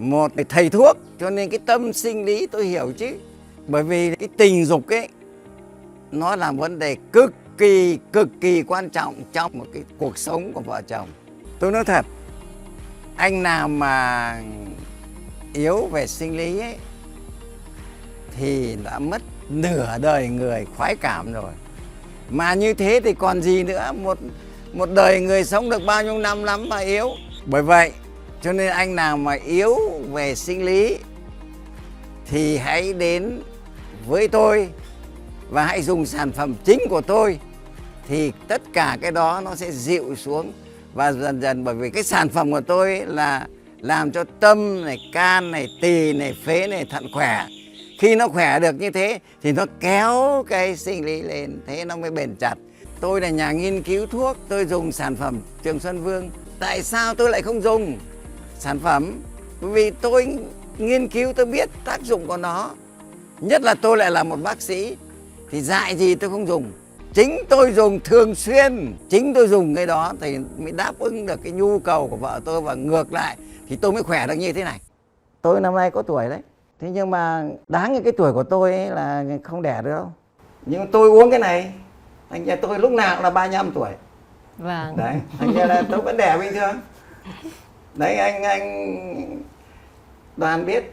một thầy thuốc, cho nên cái tâm sinh lý tôi hiểu chứ. Bởi vì cái tình dục ấy nó là vấn đề cực kỳ quan trọng trong một cái cuộc sống của vợ chồng. Tôi nói thật, anh nào mà yếu về sinh lý ấy thì đã mất nửa đời người khoái cảm rồi. Mà như thế thì còn gì nữa, một đời người sống được bao nhiêu năm lắm mà yếu. Bởi vậy cho nên anh nào mà yếu về sinh lý thì hãy đến với tôi và hãy dùng sản phẩm chính của tôi, thì tất cả cái đó nó sẽ dịu xuống. Và dần dần, bởi vì cái sản phẩm của tôi ấy là làm cho tâm này, can này, tỳ này, phế này, thận khỏe. Khi nó khỏe được như thế thì nó kéo cái sinh lý lên, thế nó mới bền chặt. Tôi là nhà nghiên cứu thuốc, tôi dùng sản phẩm Trường Xuân Vương. Tại sao tôi lại không dùng sản phẩm? Bởi vì tôi nghiên cứu, tôi biết tác dụng của nó. Nhất là tôi lại là một bác sĩ thì dạy gì tôi không dùng. Chính tôi dùng thường xuyên, chính tôi dùng cái đó thì mới đáp ứng được cái nhu cầu của vợ tôi, và ngược lại thì tôi mới khỏe được như thế này. Tôi năm nay có tuổi đấy, thế nhưng mà đáng cái tuổi của tôi ấy là không đẻ được đâu. Nhưng tôi uống cái này, thành ra tôi lúc nào cũng là 35 tuổi. Vâng. Đấy, thành ra là tôi vẫn đẻ bình thường. Đấy, anh Đoàn biết,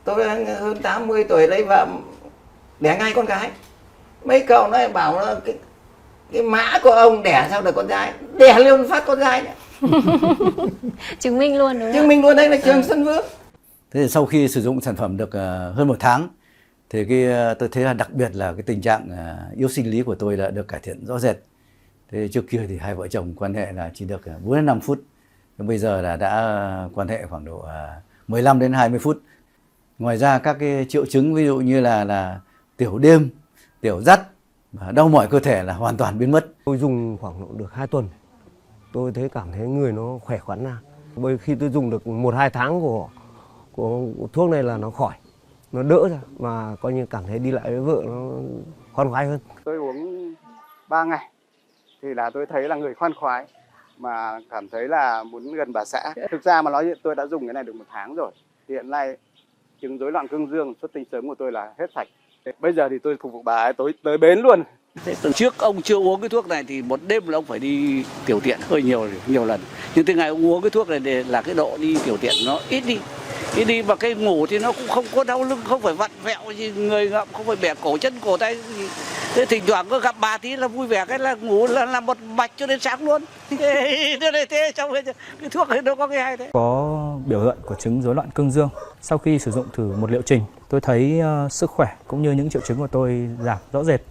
tôi hơn 80 tuổi lấy vợ đẻ ngay con gái. Mấy cậu nó bảo nó cái mã của ông đẻ sao được con gái, đẻ luôn phát con gái nữa. Chứng minh luôn đúng không? Chứng minh luôn, đây là Trường Xuân Vương. Thế thì sau khi sử dụng sản phẩm được hơn 1 tháng thì tôi thấy là đặc biệt là cái tình trạng yếu sinh lý của tôi đã được cải thiện rõ rệt. Thế trước kia thì hai vợ chồng quan hệ là chỉ được 4 đến 5 phút. Nhưng bây giờ là đã quan hệ khoảng độ 15 đến 20 phút. Ngoài ra các cái triệu chứng ví dụ như là tiểu đêm, tiểu dắt và đau mỏi cơ thể là hoàn toàn biến mất. Tôi dùng khoảng độ được 2 tuần, tôi cảm thấy người nó khỏe khoắn ra. Bởi khi tôi dùng được 1-2 tháng của thuốc này là nó khỏi, nó đỡ ra và coi như cảm thấy đi lại với vợ nó khoan khoái hơn. Tôi uống 3 ngày thì là tôi thấy là người khoan khoái, mà cảm thấy là muốn gần bà xã. Thực ra mà nói chuyện, tôi đã dùng cái này được 1 tháng rồi. Hiện nay chứng rối loạn cương dương, xuất tinh sớm của tôi là hết sạch. Bây giờ thì tôi phục vụ bà ấy tới bến luôn. Thế từ trước ông chưa uống cái thuốc này thì một đêm là ông phải đi tiểu tiện hơi nhiều lần. Nhưng từ ngày ông uống cái thuốc này thì là cái độ đi tiểu tiện nó ít đi và cái ngủ thì nó cũng không có đau lưng, không phải vặn vẹo gì người ngậm, không phải bẻ cổ chân cổ tay gì. Thế thỉnh thoảng có gặp bà tí là vui vẻ, cái là ngủ là một mạch cho đến sáng luôn. Thế trong cái thuốc ấy nó có cái hay thế. Có biểu hiện của chứng rối loạn cương dương. Sau khi sử dụng thử một liệu trình, tôi thấy sức khỏe cũng như những triệu chứng của tôi giảm rõ rệt.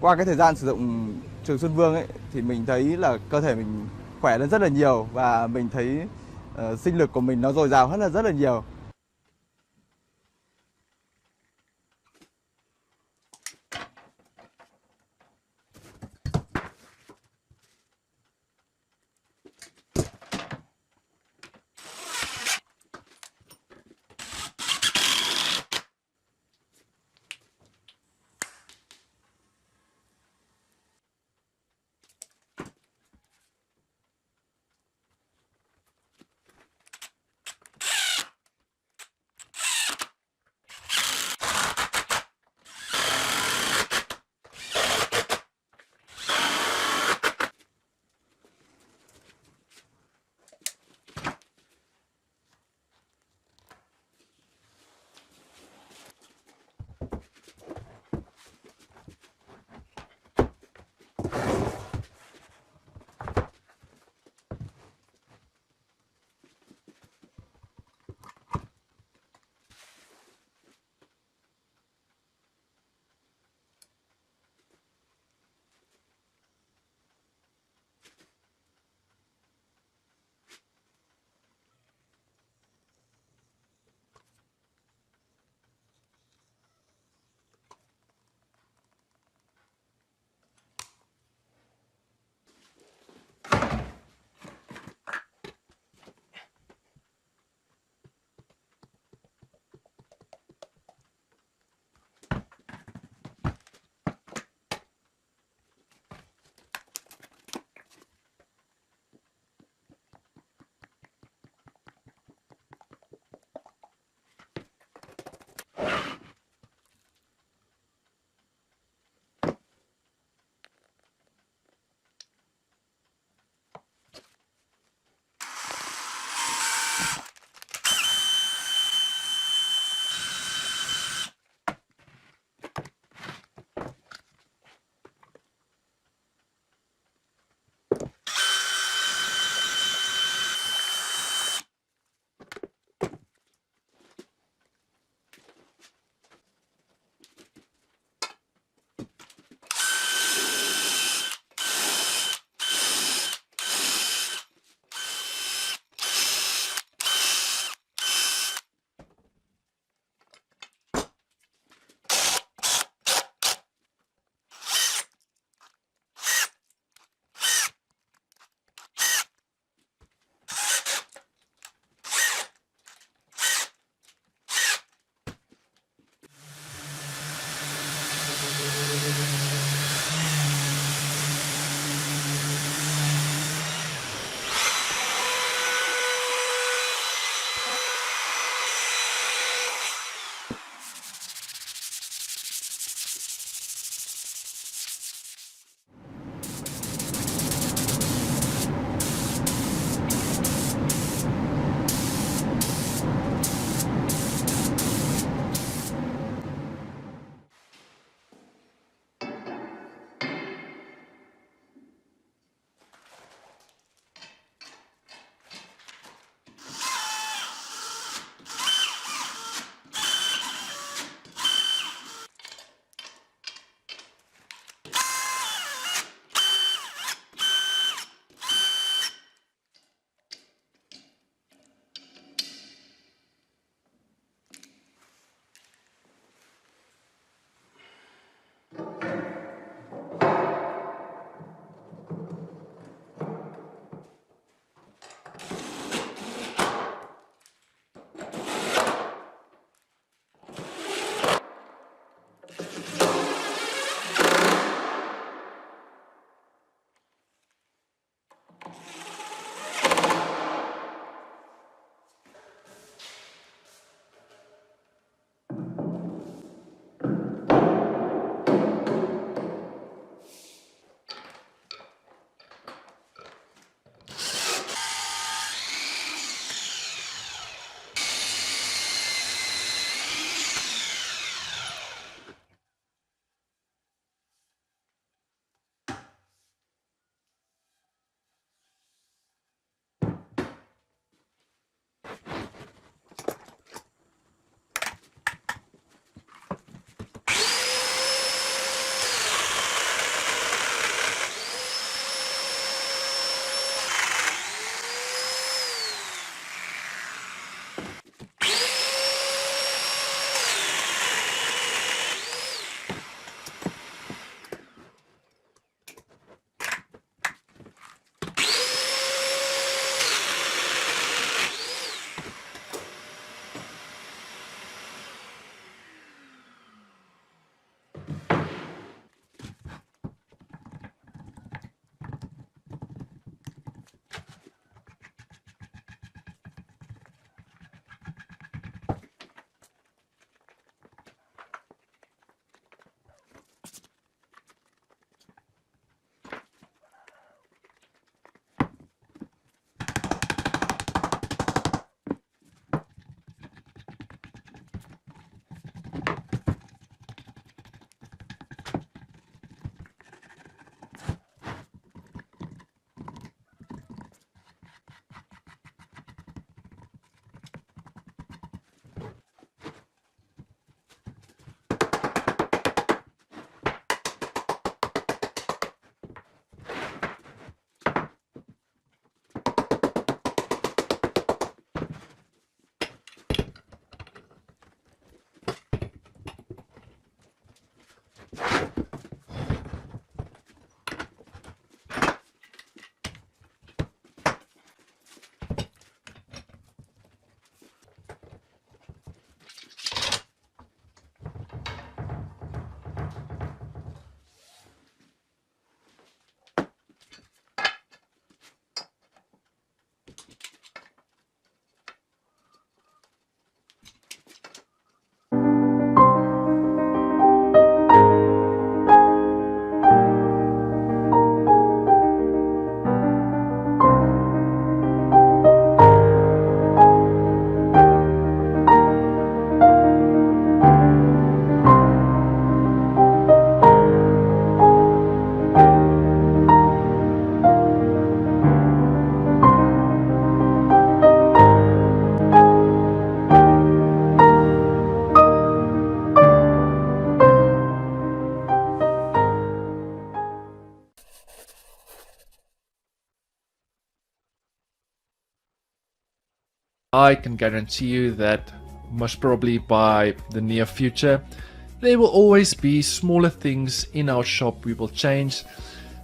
Qua cái thời gian sử dụng Trường Xuân Vương ấy thì mình thấy là cơ thể mình khỏe lên rất là nhiều, và mình thấy sinh lực của mình nó dồi dào hơn rất là nhiều. I can guarantee you that most probably by the near future, there will always be smaller things in our shop we will change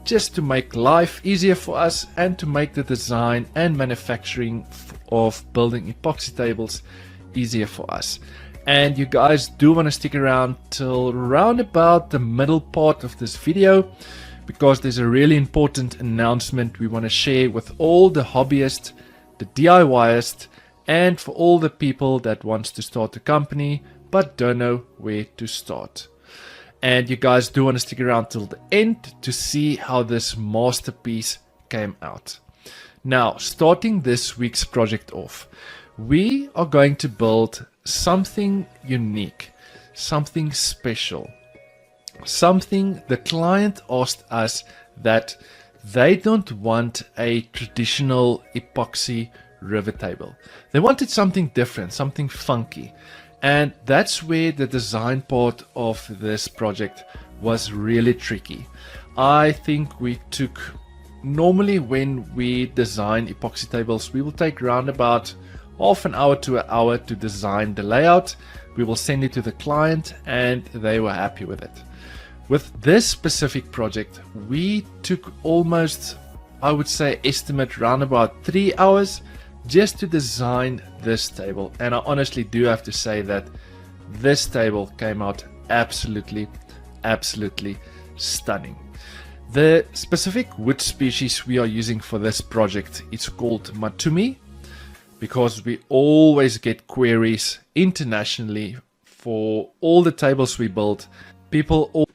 just to make life easier for us and to make the design and manufacturing of building epoxy tables easier for us. And you guys do want to stick around till round about the middle part of this video, because there's a really important announcement we want to share with all the hobbyists, the DIYists, and for all the people that wants to start a company but don't know where to start. And you guys do want to stick around till the end to see how this masterpiece came out. Now, starting this week's project off, we are going to build something unique, something special, something the client asked us that they don't want a traditional epoxy river table. They wanted something different, something funky. And that's where the design part of this project was really tricky. I think we took, normally when we design epoxy tables, we will take around about half an hour to an hour to design the layout. We will send it to the client and they were happy with it. With this specific project, we took almost, I would say, estimate around about 3 hours just to design this table. And I honestly do have to say that this table came out absolutely stunning. The specific wood species we are using for this project is called Matumi, because we always get queries internationally for all the tables we build. People all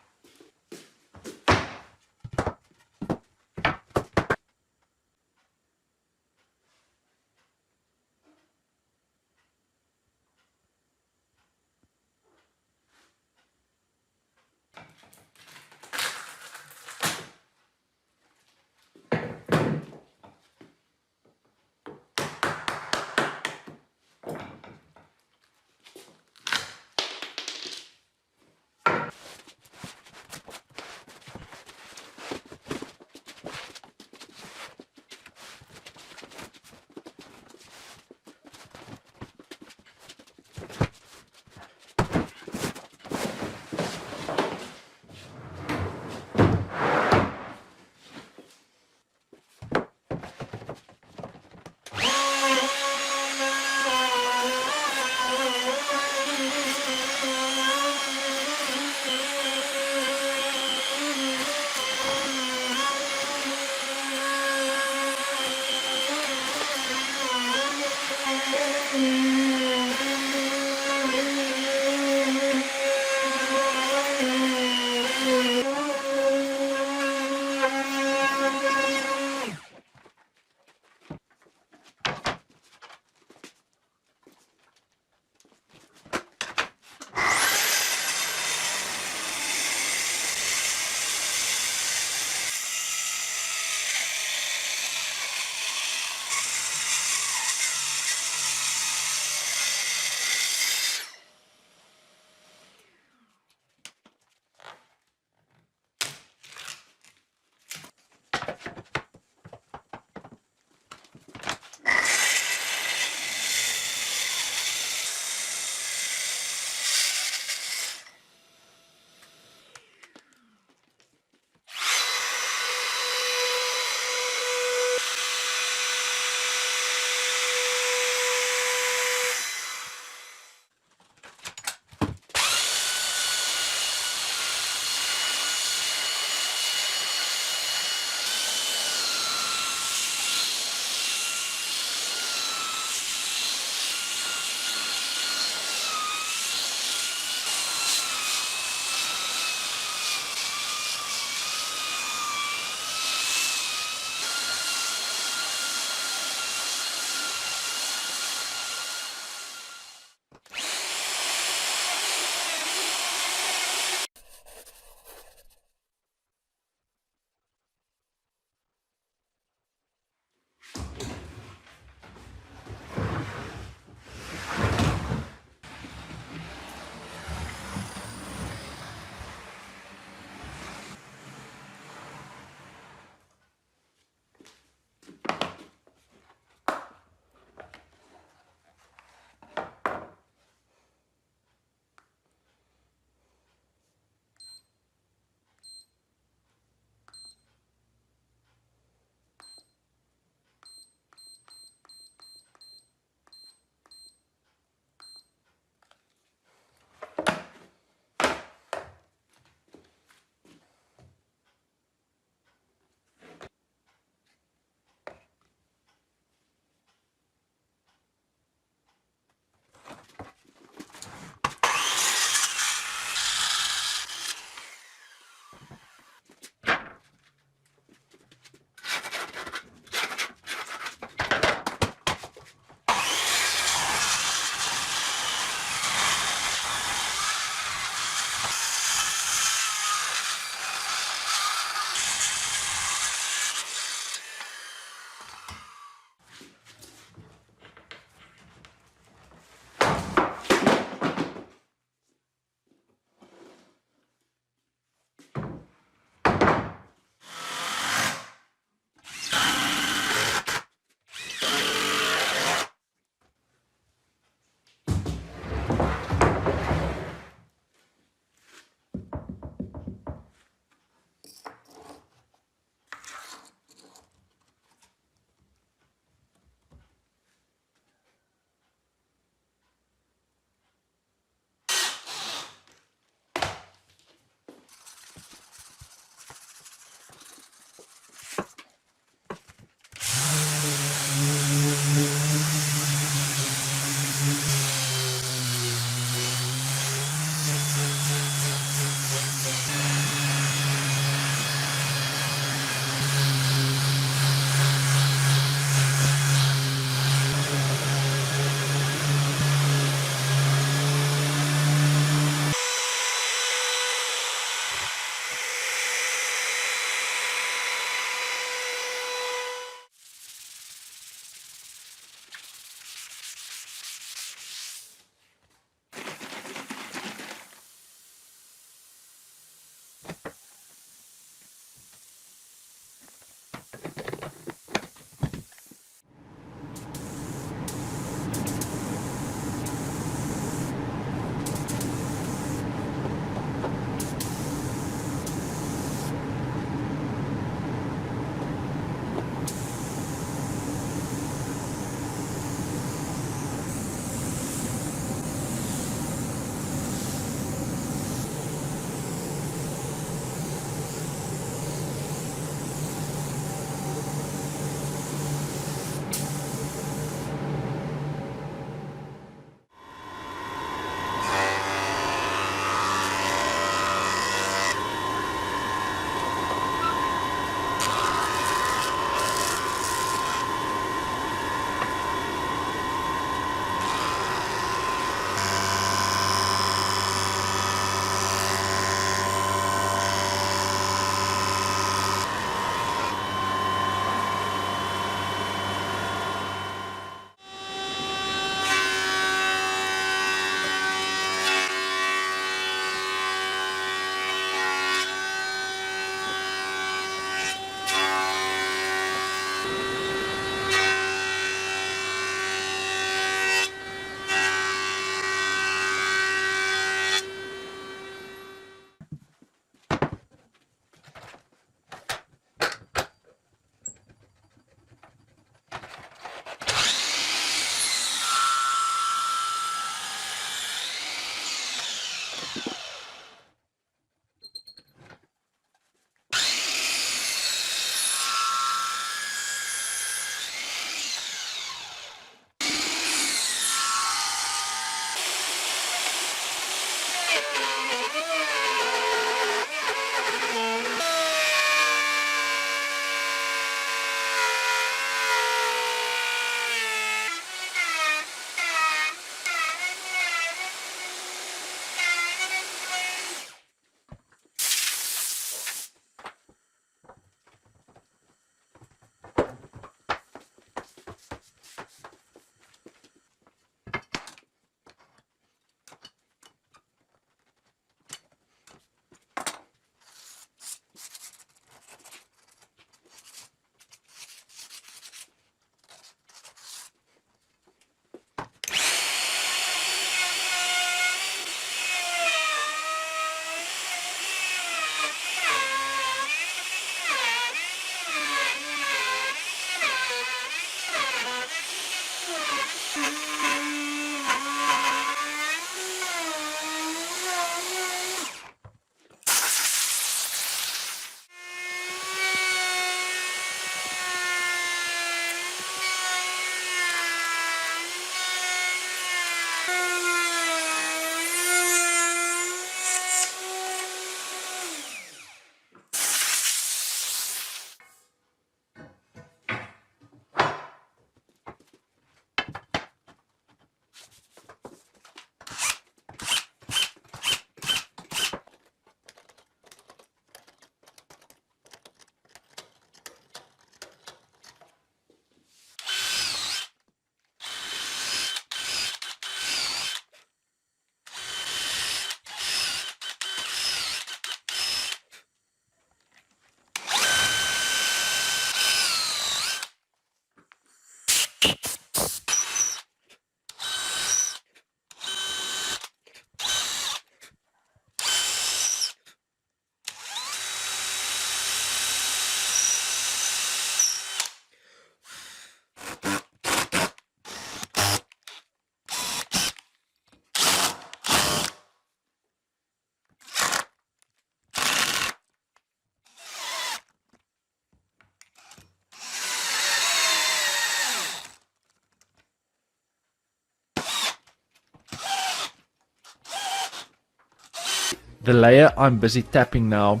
The layer I'm busy tapping now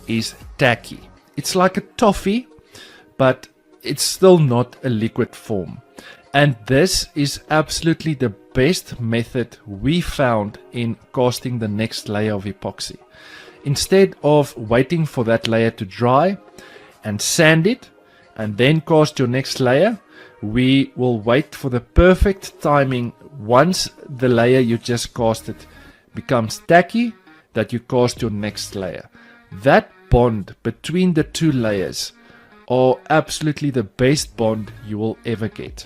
is tacky. It's like a toffee, but it's still not a liquid form. And this is absolutely the best method we found in casting the next layer of epoxy. Instead of waiting for that layer to dry and sand it and then cast your next layer, we will wait for the perfect timing once the layer you just casted becomes tacky, that you cast your next layer. That bond between the two layers are absolutely the best bond you will ever get.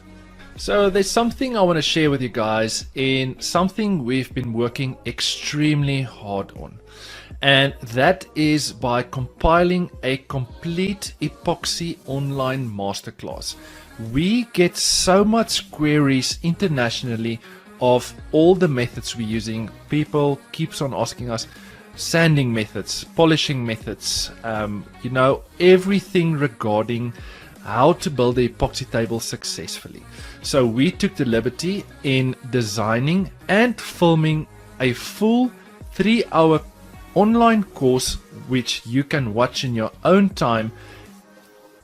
So there's something I want to share with you guys in something we've been working extremely hard on. And that is by compiling a complete epoxy online masterclass. We get so much queries internationally of all the methods we're using. People keeps on asking us sanding methods, polishing methods, everything regarding how to build a epoxy table successfully. So we took the liberty in designing and filming a full 3-hour online course which you can watch in your own time,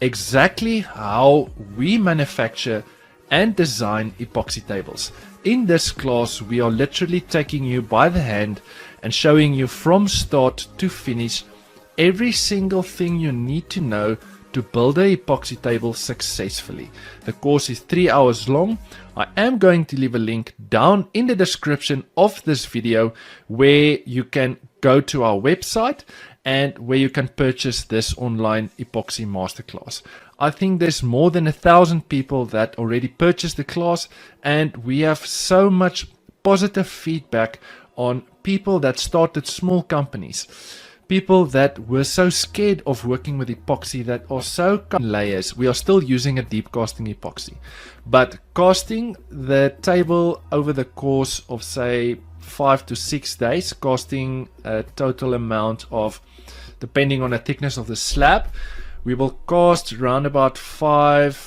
exactly how we manufacture and design epoxy tables. In this class, we are literally taking you by the hand and showing you from start to finish every single thing you need to know to build a epoxy table successfully. The course is 3 hours long. I am going to leave a link down in the description of this video where you can go to our website and where you can purchase this online epoxy masterclass. I think there's more than 1,000 people that already purchased the class, and we have so much positive feedback on people that started small companies, people that were so scared of working with epoxy that are so layers. We are still using a deep casting epoxy, but casting the table over the course of say 5 to 6 days, casting a total amount of, depending on the thickness of the slab, we will cast around about five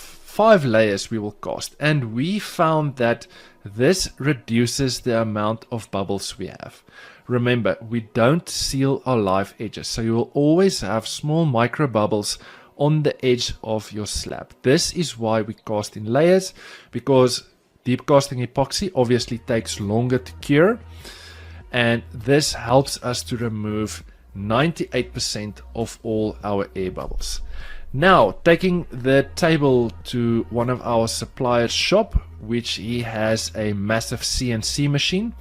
layers we will cast. And we found that This reduces the amount of bubbles we have. Remember, we don't seal our live edges, so you will always have small micro bubbles on the edge of your slab. This is why we cast in layers, because deep casting epoxy obviously takes longer to cure, and this helps us to remove 98% of all our air bubbles. Now, taking the table to one of our suppliers' shop, which he has a massive CNC machine.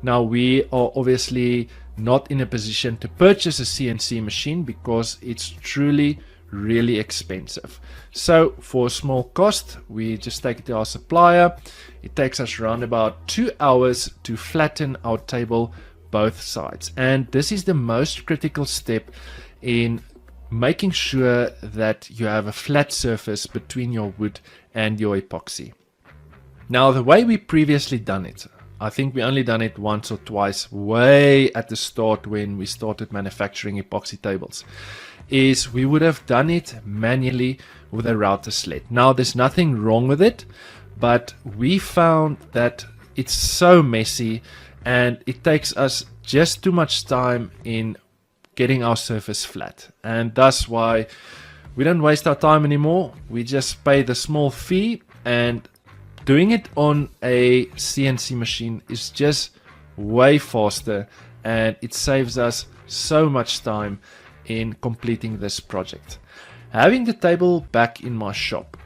Now, we are obviously not in a position to purchase a CNC machine because it's truly really expensive. So for a small cost, we just take it to our supplier. It takes us around about 2 hours to flatten our table both sides. And this is the most critical step in making sure that you have a flat surface between your wood and your epoxy. Now, the way we previously done it, I think we only done it once or twice way at the start when we started manufacturing epoxy tables, is we would have done it manually with a router sled. Now, there's nothing wrong with it, but we found that it's so messy and it takes us just too much time in getting our surface flat, and that's why we don't waste our time anymore. We just pay the small fee, and doing it on a CNC machine is just way faster, and it saves us so much time in completing this project. Having the table back in my shop,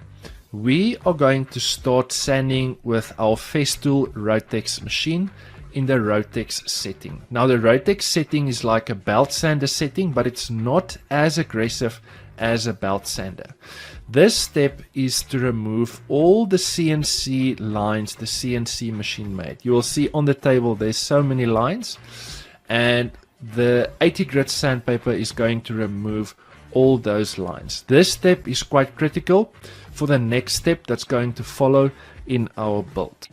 we are going to start sanding with our Festool Rotex machine in the Rotex setting. Now, the Rotex setting is like a belt sander setting, but it's not as aggressive as a belt sander. This step is to remove all the CNC lines the CNC machine made. You will see on the table there's so many lines, and the 80 grit sandpaper is going to remove all those lines. This step is quite critical for the next step that's going to follow in our build.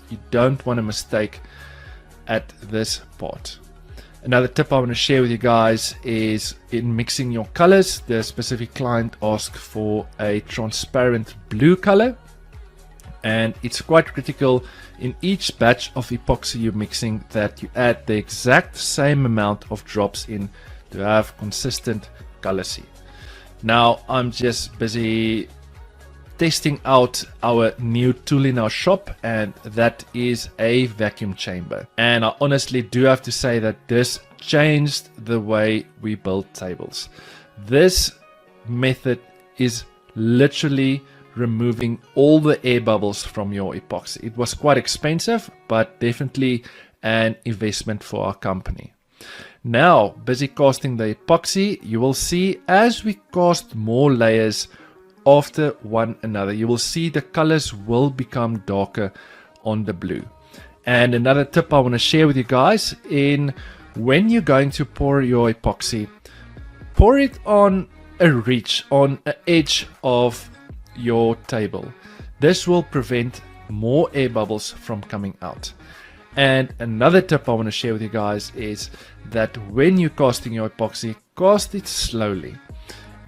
You don't want a mistake at this part. Another tip I want to share with you guys is in mixing your colors. The specific client asked for a transparent blue color, and it's quite critical in each batch of epoxy you're mixing that you add the exact same amount of drops in to have consistent color scheme. Now I'm just busy testing out our new tool in our shop, and that is a vacuum chamber. And I honestly do have to say that this changed the way we build tables. This method is literally removing all the air bubbles from your epoxy. It was quite expensive, but definitely an investment for our company. Now, busy casting the epoxy, you will see as we cast more layers after one another, you will see the colors will become darker on the blue. And another tip I want to share with you guys, in when you're going to pour your epoxy, pour it on a ridge, on an edge of your table. This will prevent more air bubbles from coming out. And another tip I want to share with you guys is that when you're casting your epoxy, cast it slowly.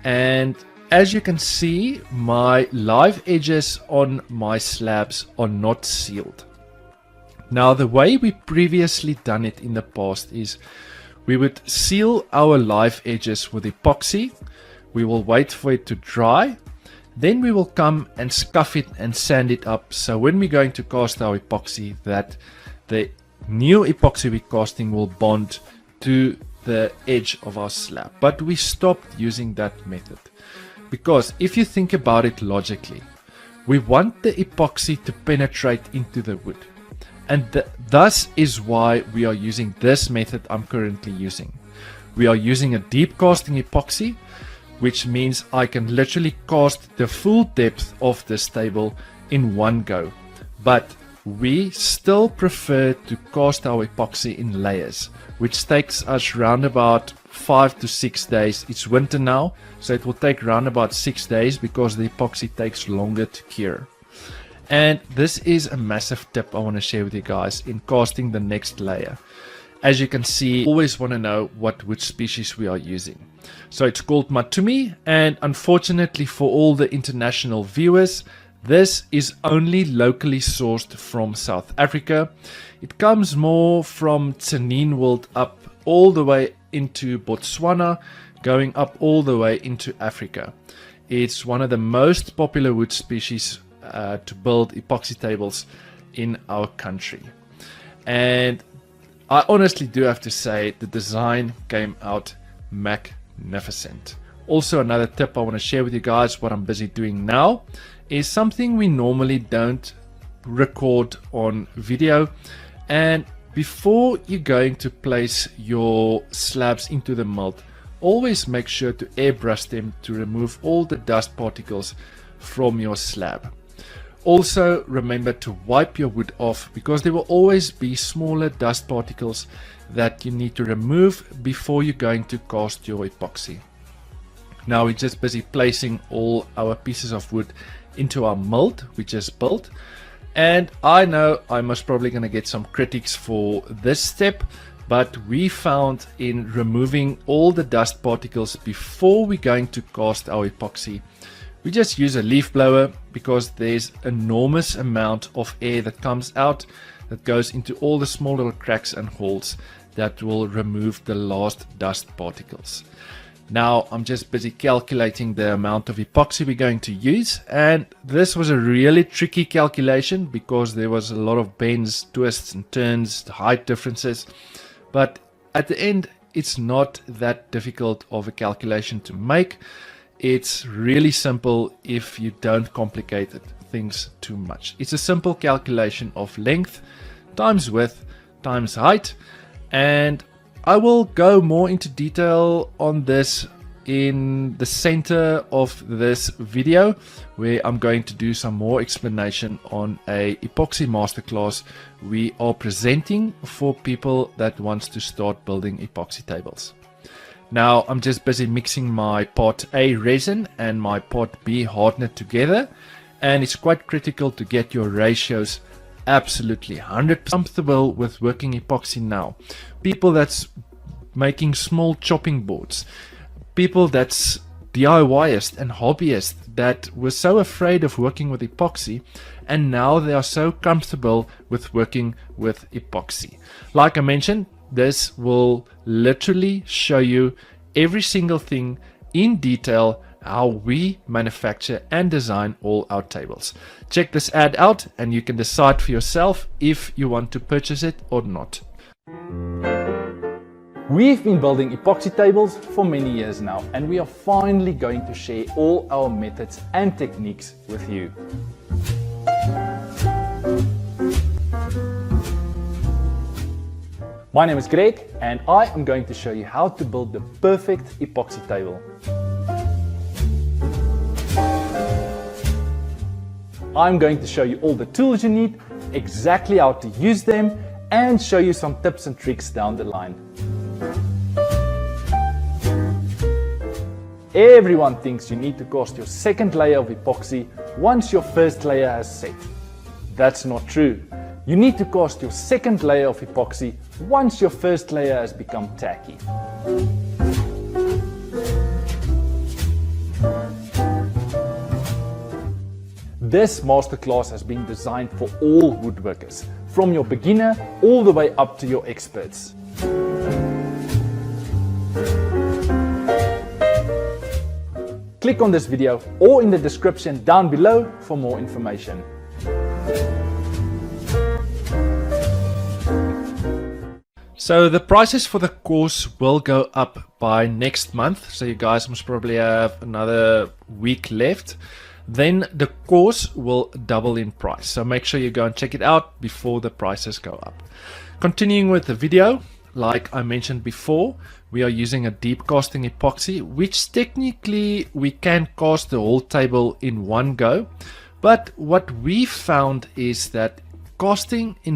And as you can see, my live edges on my slabs are not sealed. Now, the way we previously done it in the past is we would seal our live edges with epoxy. We will wait for it to dry. Then we will come and scuff it and sand it up. So when we're going to cast our epoxy, that the new epoxy we're casting will bond to the edge of our slab. But we stopped using that method, because if you think about it logically, we want the epoxy to penetrate into the wood. And thus is why we are using this method I'm currently using. We are using a deep casting epoxy, which means I can literally cast the full depth of this table in one go. But we still prefer to cast our epoxy in layers, which takes us round about 5 to 6 days. It's winter now, so it will take round about 6 days because the epoxy takes longer to cure. And this is a massive tip I want to share with you guys in casting the next layer. As you can see, always want to know what wood species we are using. So it's called Matumi, and unfortunately for all the international viewers, this is only locally sourced from South Africa. It comes more from Tsenin World up all the way into Botswana, going up all the way into Africa. It's one of the most popular wood species to build epoxy tables in our country. And I honestly do have to say the design came out magnificent. Also, another tip I want to share with you guys, what I'm busy doing now, is something we normally don't record on video. And before you're going to place your slabs into the mold, always make sure to airbrush them to remove all the dust particles from your slab. Also remember to wipe your wood off, because there will always be smaller dust particles that you need to remove before you're going to cast your epoxy. Now we're just busy placing all our pieces of wood into our mold we just built. And I know I'm most probably going to get some critics for this step, but we found in removing all the dust particles before we're going to cast our epoxy, we just use a leaf blower, because there's enormous amount of air that comes out that goes into all the small little cracks and holes that will remove the last dust particles. Now I'm just busy calculating the amount of epoxy we're going to use, and this was a really tricky calculation because there was a lot of bends, twists and turns, height differences, but at the end it's not that difficult of a calculation to make. It's really simple if you don't complicate things too much. It's a simple calculation of length times width times height, and I will go more into detail on this in the center of this video, where I'm going to do some more explanation on a epoxy masterclass we are presenting for people that wants to start building epoxy tables. Now I'm just busy mixing my part A resin and my part B hardener together, and it's quite critical to get your ratios absolutely 100% comfortable with working epoxy now. People that's making small chopping boards, people that's DIYists and hobbyists that were so afraid of working with epoxy, and now they are so comfortable with working with epoxy. Like I mentioned, this will literally show you every single thing in detail, how we manufacture and design all our tables. Check this ad out and you can decide for yourself if you want to purchase it or not. We've been building epoxy tables for many years now, and we are finally going to share all our methods and techniques with you. My name is Greg, and I am going to show you how to build the perfect epoxy table. I'm going to show you all the tools you need, exactly how to use them, and show you some tips and tricks down the line. Everyone thinks you need to cast your second layer of epoxy once your first layer has set. That's not true. You need to cast your second layer of epoxy once your first layer has become tacky. This masterclass has been designed for all woodworkers, from your beginner all the way up to your experts. Click on this video or in the description down below for more information. So the prices for the course will go up by next month, so you guys must probably have another week left. Then the course will double in price, so make sure you go and check it out before the prices go up. Continuing with the video, like I mentioned before, we are using a deep casting epoxy, which technically we can cast the whole table in one go, but what we found is that casting in